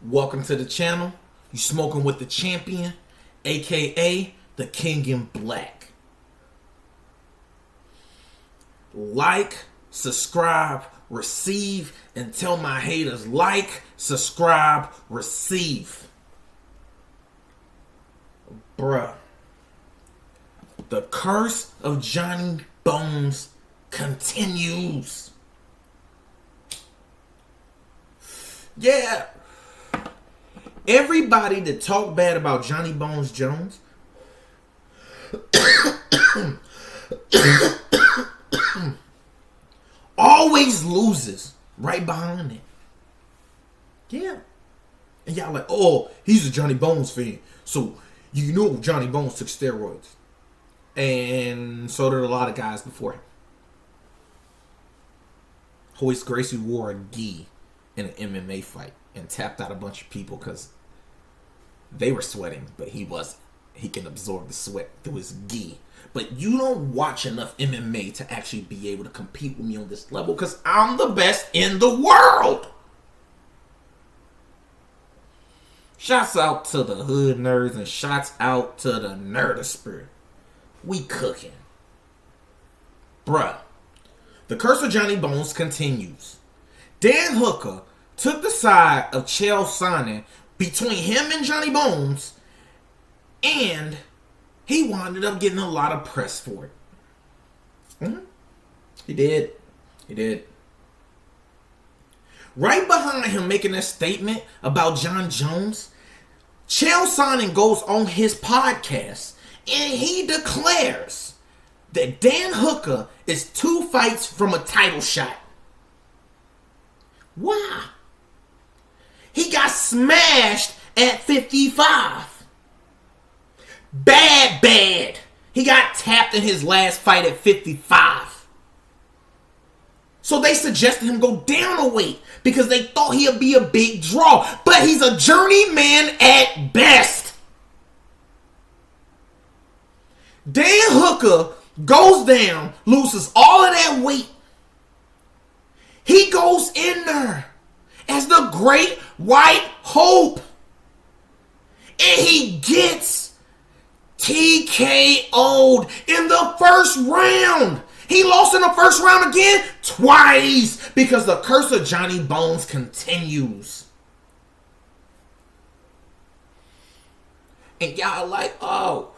Welcome to the channel. You smoking with the champion, aka the King in Black. Like, subscribe, receive, and tell my haters like, subscribe, receive. Bruh. The curse of Johnny Bones continues. Yeah. Everybody that talk bad about Johnny Bones Jones always loses right behind it. Yeah. And y'all like, oh, he's a Johnny Bones fan. So you know Johnny Bones took steroids. And so did a lot of guys before him. Hoist Gracie wore a gi in an MMA fight and tapped out a bunch of people because they were sweating, but he wasn't. He can absorb the sweat through his gi. But you don't watch enough MMA to actually be able to compete with me on this level because I'm the best in the world. Shouts out to the hood nerds and shouts out to the nerdosphere. We cooking. Bruh. The curse of Johnny Bones continues. Dan Hooker took the side of Chael Sonnen between him and Johnny Bones, and he wound up getting a lot of press for it. He did. He did. Right behind him making a statement about Jon Jones, Chael Sonnen goes on his podcast and he declares that Dan Hooker is 2 fights from a title shot. Wow. He got smashed at 55. Bad. He got tapped in his last fight at 55. So they suggested him go down a weight because they thought he'd be a big draw. But he's a journeyman at best. Dan Hooker goes down, loses all of that weight. He goes in there as the Great White Hope. And he gets TKO'd in the first round. He lost in the first round again twice because the curse of Johnny Bones continues. And y'all like, oh,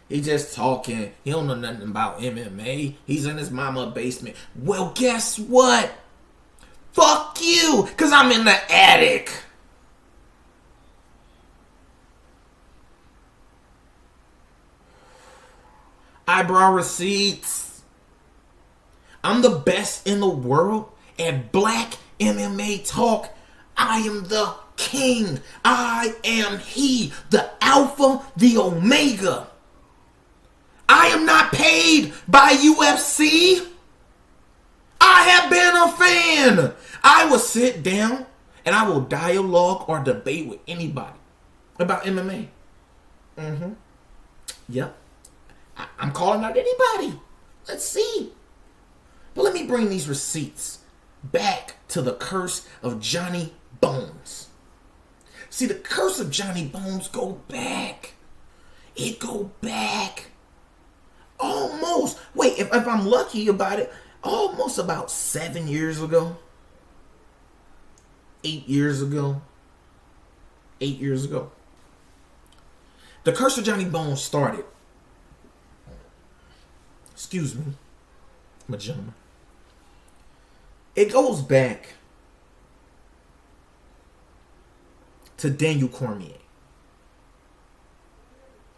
he just talking. He don't know nothing about MMA. He's in his mama basement. Well, guess what? Fuck you, because I'm in the attic. Eyebrow receipts. I'm the best in the world at Black MMA talk. I am the king. I am he, the Alpha, the Omega. I am not paid by UFC. I have been a fan. I will sit down and I will dialogue or debate with anybody about MMA. Yep. I'm calling out anybody. Let's see. But let me bring these receipts back to the curse of Johnny Bones. See, the curse of Johnny Bones go back. It go back. Almost. Wait, if I'm lucky about it, almost about 7 years ago. 8 years ago. 8 years ago. The curse of Johnny Bones started. Excuse me, my gentleman. It goes back to Daniel Cormier.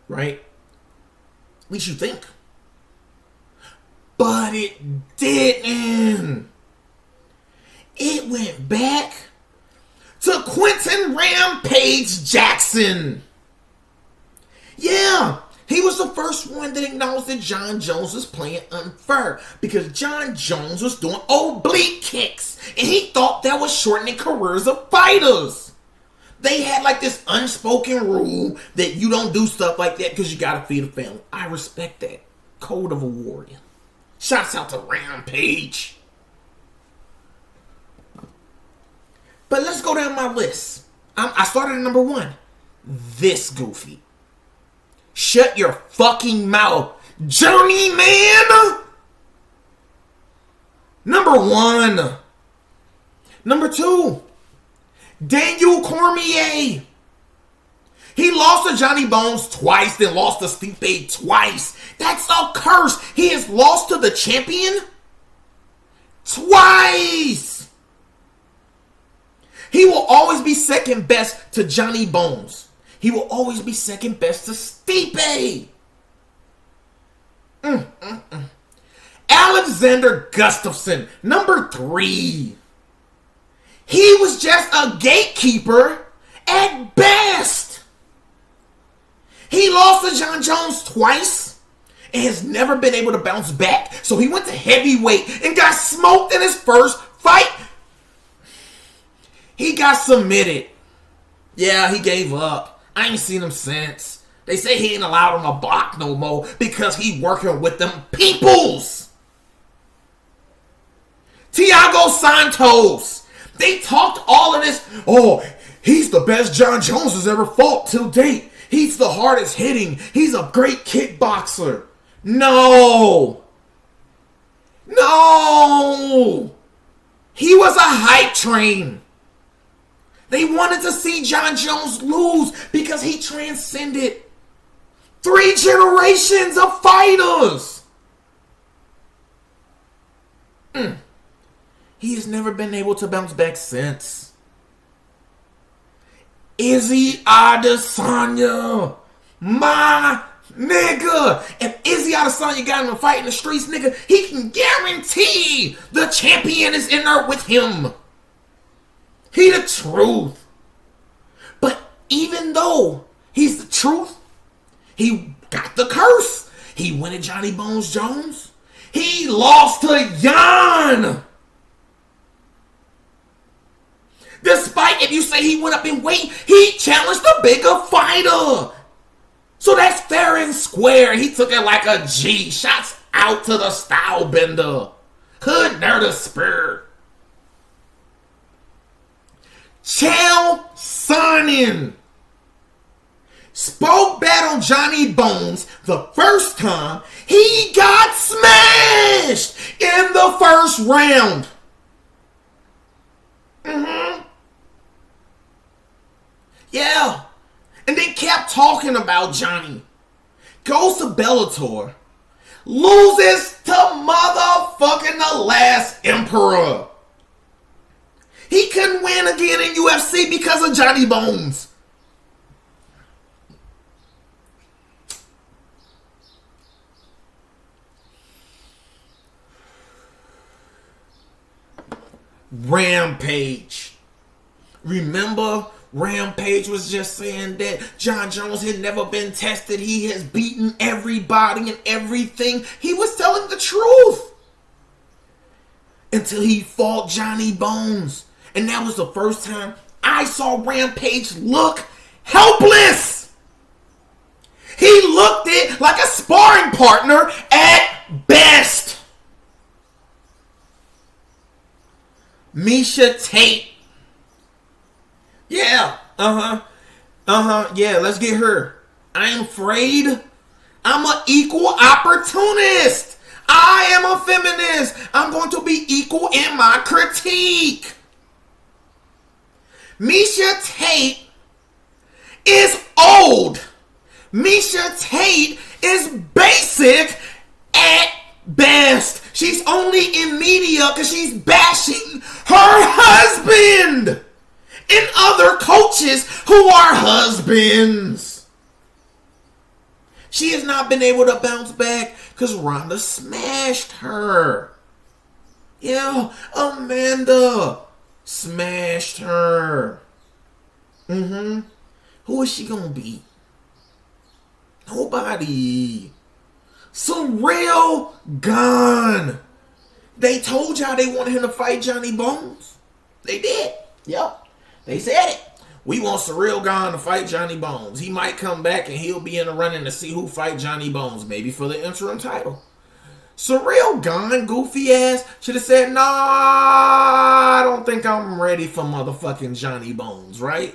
Right? At least you think. But it didn't. It went back to Quentin Rampage Jackson. Yeah, he was the first one that acknowledged that Jon Jones was playing unfair because Jon Jones was doing oblique kicks and he thought that was shortening careers of fighters. They had like this unspoken rule that you don't do stuff like that because you gotta feed a family. I respect that. Code of a warrior. Shouts out to Rampage. But let's go down my list I started at number 1. This goofy. Shut your fucking mouth, journeyman. Number 1. Number 2. Daniel Cormier. He lost to Johnny Bones twice, then lost to Stipe twice. That's a curse. He has lost to the champion twice. He will always be second best to Johnny Bones. He will always be second best to Stipe. Alexander Gustafsson, number 3. He was just a gatekeeper at best. He lost to Jon Jones twice and has never been able to bounce back. So he went to heavyweight and got smoked in his first fight. He got submitted. Yeah, he gave up. I ain't seen him since. They say he ain't allowed him to block no more because he working with them peoples. Thiago Santos. They talked all of this. Oh, he's the best Jon Jones has ever fought till date. He's the hardest hitting. He's a great kickboxer. No. He was a hype train. They wanted to see Jon Jones lose because he transcended 3 generations of fighters. He has never been able to bounce back since. Izzy Adesanya, my nigga. If Izzy Adesanya got him a fight in the streets, nigga, he can guarantee the champion is in there with him. He the truth. But even though he's the truth, he got the curse. He went at Johnny Bones Jones. He lost to Jan. Despite if you say he went up in weight, he challenged the bigger fighter. So that's fair and square. He took it like a G. Shots out to the style bender. Hood nerd spear. Sonnen spoke bad on Johnny Bones the first time. He got smashed in the first round. Yeah. And they kept talking about Johnny. Goes to Bellator. Loses to motherfucking the last emperor. He couldn't win again in UFC because of Johnny Bones. Rampage. Remember, Rampage was just saying that Jon Jones had never been tested. He has beaten everybody and everything. He was telling the truth. Until he fought Johnny Bones. And that was the first time I saw Rampage look helpless. He looked it like a sparring partner at best. Miesha Tate. Yeah. Yeah, let's get her. I am afraid. I'm an equal opportunist. I am a feminist. I'm going to be equal in my critique. Miesha Tate is old. Miesha Tate is basic at best. She's only in media because she's bashing her husband and other coaches who are husbands. She has not been able to bounce back because Ronda smashed her. Yeah, Amanda smashed her. Who is she gonna beat? Nobody. Surreal Gun. They told y'all they wanted him to fight Johnny Bones. They did. Yep. They said it. We want Surreal Gun to fight Johnny Bones. He might come back and he'll be in the running to see who fight Johnny Bones. Maybe for the interim title. Surreal Gun, goofy ass, should have said, nah, I don't think I'm ready for motherfucking Johnny Bones, right?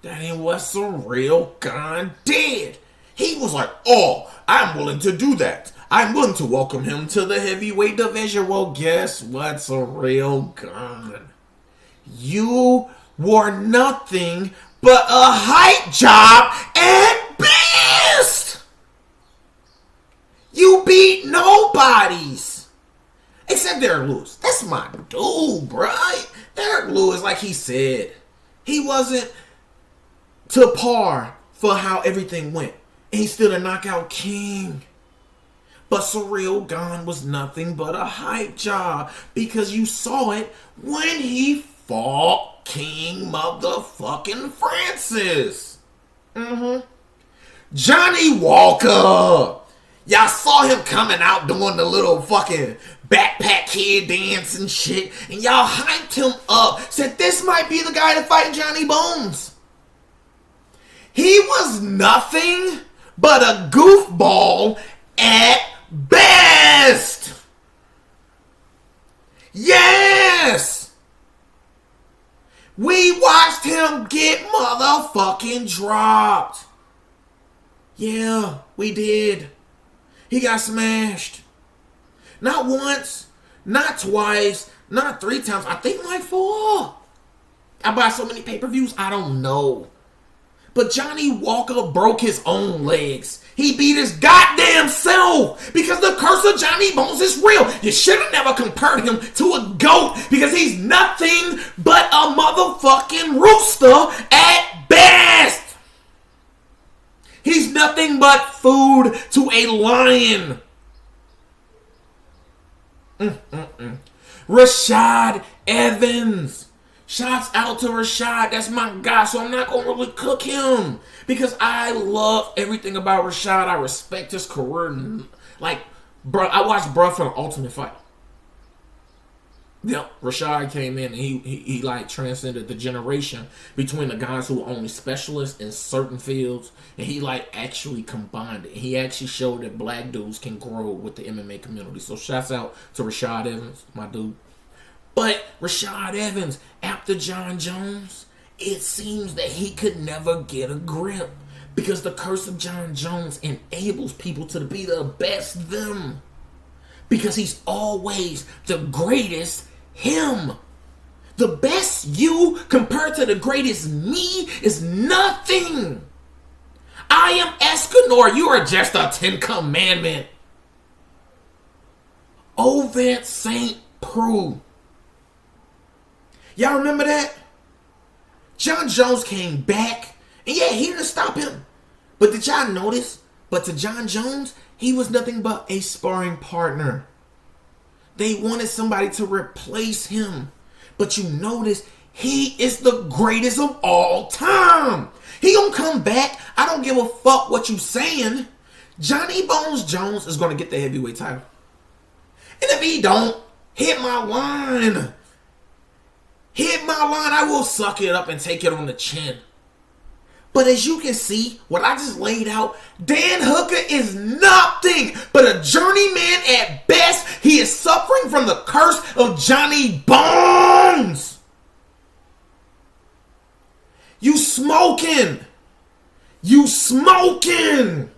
That ain't what Surreal Gun did. He was like, oh, I'm willing to do that. I'm willing to welcome him to the heavyweight division. Well, guess what, Surreal Gun? You were nothing but a hype job at best. You beat nobodies. Except Derek Lewis. That's my dude, bro. Derek Lewis, like he said, he wasn't to par for how everything went. And he's still a knockout king. But Surreal Gun was nothing but a hype job because you saw it when he fought King motherfucking Francis. Johnny Walker. Y'all saw him coming out doing the little fucking backpack kid dance and shit. And y'all hyped him up. Said this might be the guy to fight Johnny Bones. He was nothing but a goofball at best. Yes. We watched him get motherfucking dropped. Yeah, we did. He got smashed. Not once, not twice, not 3 times. I think like 4. I buy so many pay-per-views, I don't know. But Johnny Walker broke his own legs. He beat his goddamn self because the curse of Johnny Bones is real. You should have never compared him to a goat because he's nothing but a motherfucking rooster at best. He's nothing but food to a lion. Rashad Evans. Shouts out to Rashad. That's my guy. So I'm not going to really cook him. Because I love everything about Rashad. I respect his career. Like, bro, I watched bro from the Ultimate Fight. Yep, Rashad came in and he like transcended the generation between the guys who were only specialists in certain fields, and he like actually combined it. He actually showed that black dudes can grow with the MMA community. So shouts out to Rashad Evans, my dude. But Rashad Evans, after Jon Jones, it seems that he could never get a grip because the curse of Jon Jones enables people to be the best them. Because he's always the greatest him. The best you compared to the greatest me is nothing. I am Escanor. You are just a 10 commandment. Ovett St. Preux. Y'all remember that? Jon Jones came back. And yeah, he didn't stop him. But did y'all notice? But to Jon Jones, he was nothing but a sparring partner. They wanted somebody to replace him. But you notice, he is the greatest of all time. He gonna come back. I don't give a fuck what you saying. Johnny Bones Jones is gonna get the heavyweight title. And if he don't, hit my line. Hit my line, I will suck it up and take it on the chin. But as you can see, what I just laid out, Dan Hooker is nothing but a journeyman at best. He is suffering from the curse of Johnny Bones. You smoking. You smoking.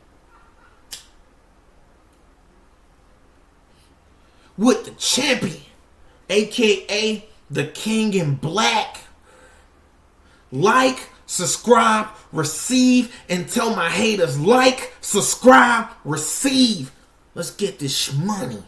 With the champion, a.k.a. the King in Black. Like, subscribe, receive, and tell my haters like, subscribe, receive. Let's get this money.